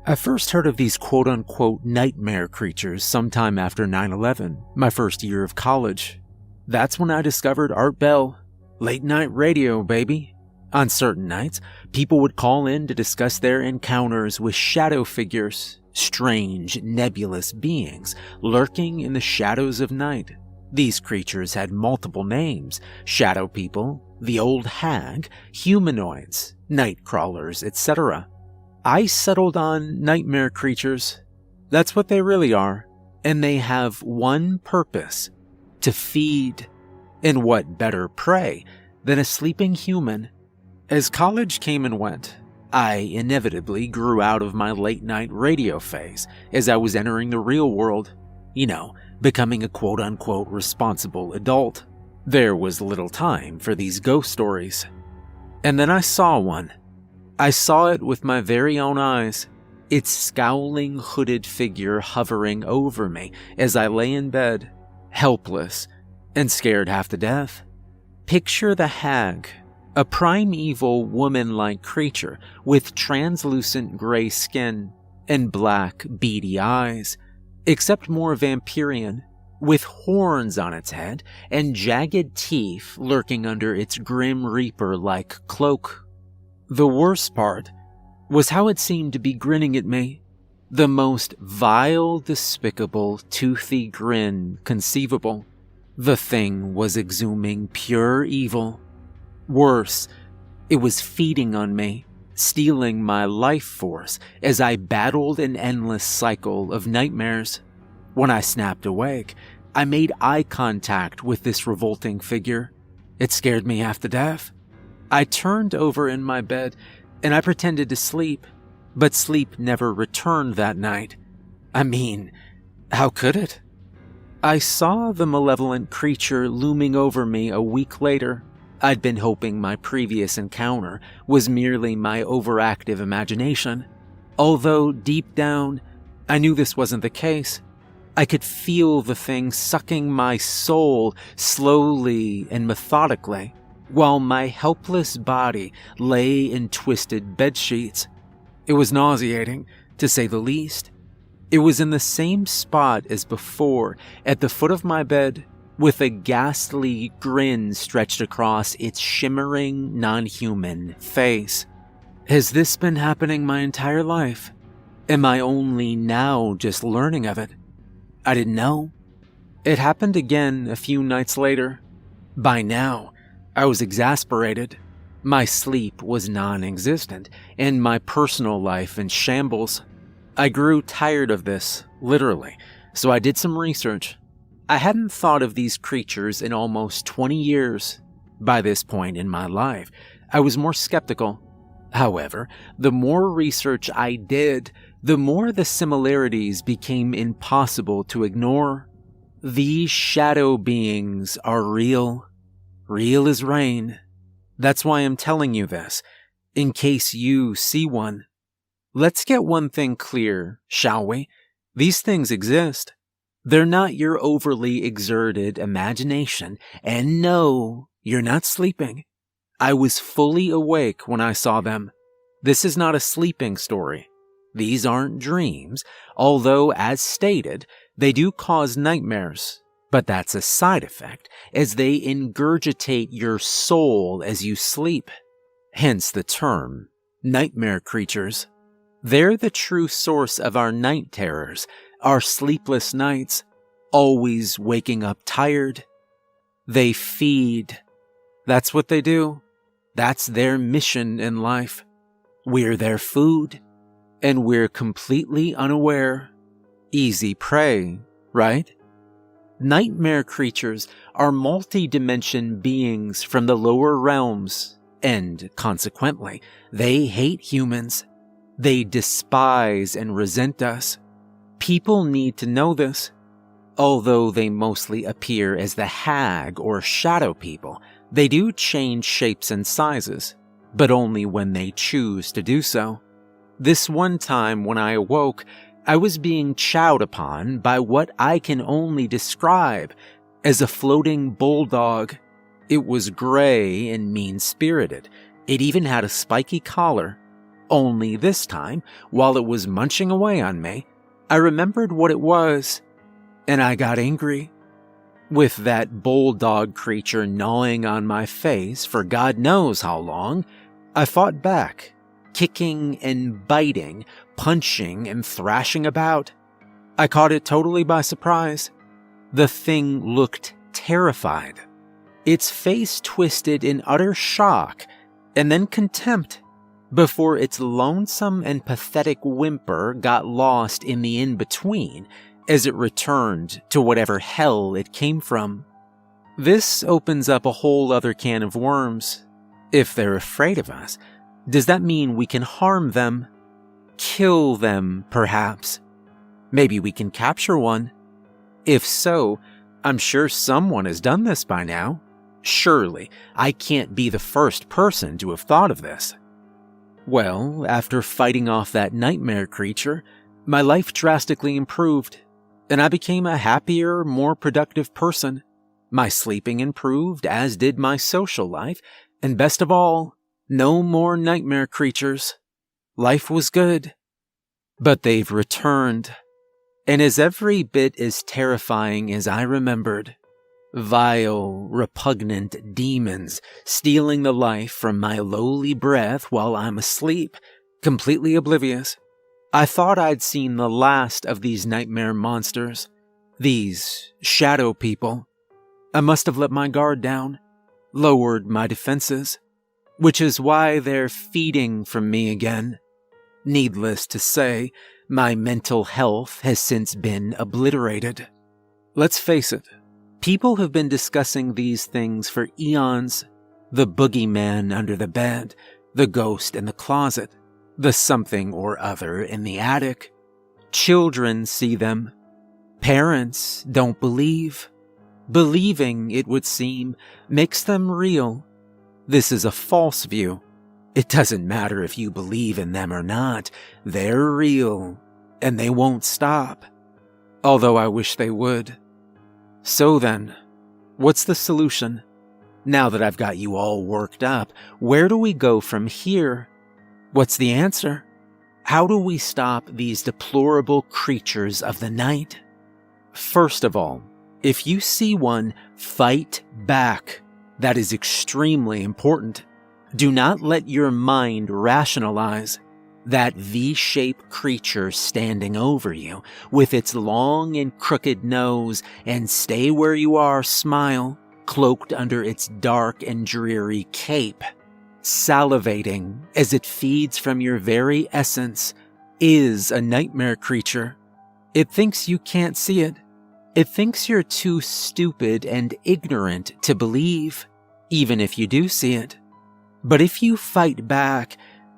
I first heard of these quote-unquote nightmare creatures sometime after 9/11, my first year of college. That's when I discovered Art Bell. Late night radio, baby. On certain nights, people would call in to discuss their encounters with shadow figures, strange, nebulous beings lurking in the shadows of night. These creatures had multiple names: shadow people, the old hag, humanoids, night crawlers, etc. I settled on nightmare creatures. That's what they really are, and they have one purpose: to feed. And what better prey than a sleeping human? As college came and went, I inevitably grew out of my late-night radio phase as I was entering the real world. Becoming a quote-unquote responsible adult. There was little time for these ghost stories. And then I saw one. I saw it with my very own eyes, its scowling hooded figure hovering over me as I lay in bed, helpless and scared half to death. Picture the hag, a primeval woman-like creature with translucent gray skin and black, beady eyes, except more vampirian, with horns on its head and jagged teeth lurking under its grim reaper-like cloak. The worst part was how it seemed to be grinning at me, the most vile, despicable, toothy grin conceivable. The thing was exhuming pure evil. Worse, it was feeding on me, stealing my life force as I battled an endless cycle of nightmares. When I snapped awake, I made eye contact with this revolting figure. It scared me half to death. I turned over in my bed and I pretended to sleep, but sleep never returned that night. I mean, how could it? I saw the malevolent creature looming over me a week later. I'd been hoping my previous encounter was merely my overactive imagination. Although deep down, I knew this wasn't the case. I could feel the thing sucking my soul slowly and methodically, while my helpless body lay in twisted bedsheets. It was nauseating, to say the least. It was in the same spot as before, at the foot of my bed, with a ghastly grin stretched across its shimmering, non-human face. Has this been happening my entire life? Am I only now just learning of it? I didn't know. It happened again a few nights later. By now, I was exasperated. My sleep was non-existent, and my personal life in shambles. I grew tired of this, literally, so I did some research. I hadn't thought of these creatures in almost 20 years. By this point in my life, I was more skeptical. However, the more research I did, the more the similarities became impossible to ignore. These shadow beings are real. Real as rain. That's why I'm telling you this, in case you see one. Let's get one thing clear, shall we? These things exist. They're not your overly exerted imagination, and no, you're not sleeping. I was fully awake when I saw them. This is not a sleeping story. These aren't dreams, although, as stated, they do cause nightmares. But that's a side effect, as they ingurgitate your soul as you sleep. Hence the term, nightmare creatures. They're the true source of our night terrors, our sleepless nights, always waking up tired. They feed. That's what they do. That's their mission in life. We're their food, and we're completely unaware. Easy prey, right? Nightmare creatures are multi-dimension beings from the lower realms, and consequently, they hate humans. They despise and resent us. People need to know this. Although they mostly appear as the hag or shadow people, they do change shapes and sizes, but only when they choose to do so. This one time when I awoke, I was being chowed upon by what I can only describe as a floating bulldog. It was gray and mean-spirited. It even had a spiky collar. Only this time, while it was munching away on me, I remembered what it was, and I got angry. With that bulldog creature gnawing on my face for God knows how long, I fought back, kicking and biting, punching and thrashing about. I caught it totally by surprise. The thing looked terrified. Its face twisted in utter shock and then contempt before its lonesome and pathetic whimper got lost in the in-between as it returned to whatever hell it came from. This opens up a whole other can of worms. If they're afraid of us, does that mean we can harm them? Kill them, perhaps? Maybe we can capture one. If so, I'm sure someone has done this by now. Surely, I can't be the first person to have thought of this. Well, after fighting off that nightmare creature, my life drastically improved, and I became a happier, more productive person. My sleeping improved, as did my social life, and best of all, no more nightmare creatures. Life was good. But they've returned, and is every bit as terrifying as I remembered. Vile, repugnant demons stealing the life from my lowly breath while I'm asleep, completely oblivious. I thought I'd seen the last of these nightmare monsters, these shadow people. I must have let my guard down, lowered my defenses, which is why they're feeding from me again. Needless to say, my mental health has since been obliterated. Let's face it, people have been discussing these things for eons. The boogeyman under the bed, the ghost in the closet, the something or other in the attic. Children see them. Parents don't believe. Believing, it would seem, makes them real. This is a false view. It doesn't matter if you believe in them or not. They're real, and they won't stop. Although I wish they would. So then, what's the solution? Now that I've got you all worked up, where do we go from here? What's the answer? How do we stop these deplorable creatures of the night? First of all, if you see one, fight back. That is extremely important. Do not let your mind rationalize. That V-shaped creature standing over you, with its long and crooked nose and stay where you are smile, cloaked under its dark and dreary cape, salivating as it feeds from your very essence, is a nightmare creature. It thinks you can't see it. It thinks you're too stupid and ignorant to believe, even if you do see it. But if you fight back,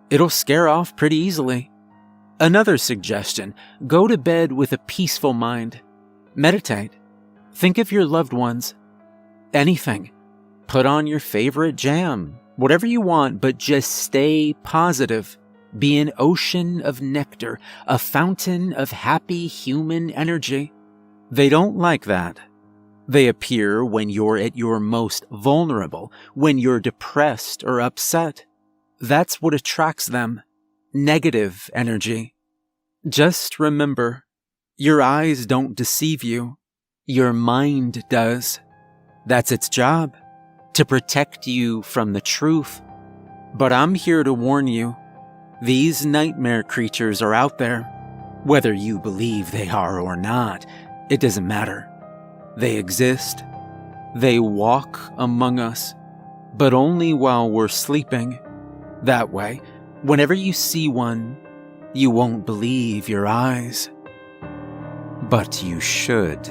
it'll scare off pretty easily. Another suggestion, go to bed with a peaceful mind. Meditate. Think of your loved ones. Anything. Put on your favorite jam. Whatever you want, but just stay positive. Be an ocean of nectar, a fountain of happy human energy. They don't like that. They appear when you're at your most vulnerable, when you're depressed or upset. That's what attracts them. Negative energy. Just remember, your eyes don't deceive you. Your mind does. That's its job, to protect you from the truth. But I'm here to warn you, these nightmare creatures are out there. Whether you believe they are or not, it doesn't matter. They exist. They walk among us, but only while we're sleeping. That way, whenever you see one, you won't believe your eyes. But you should.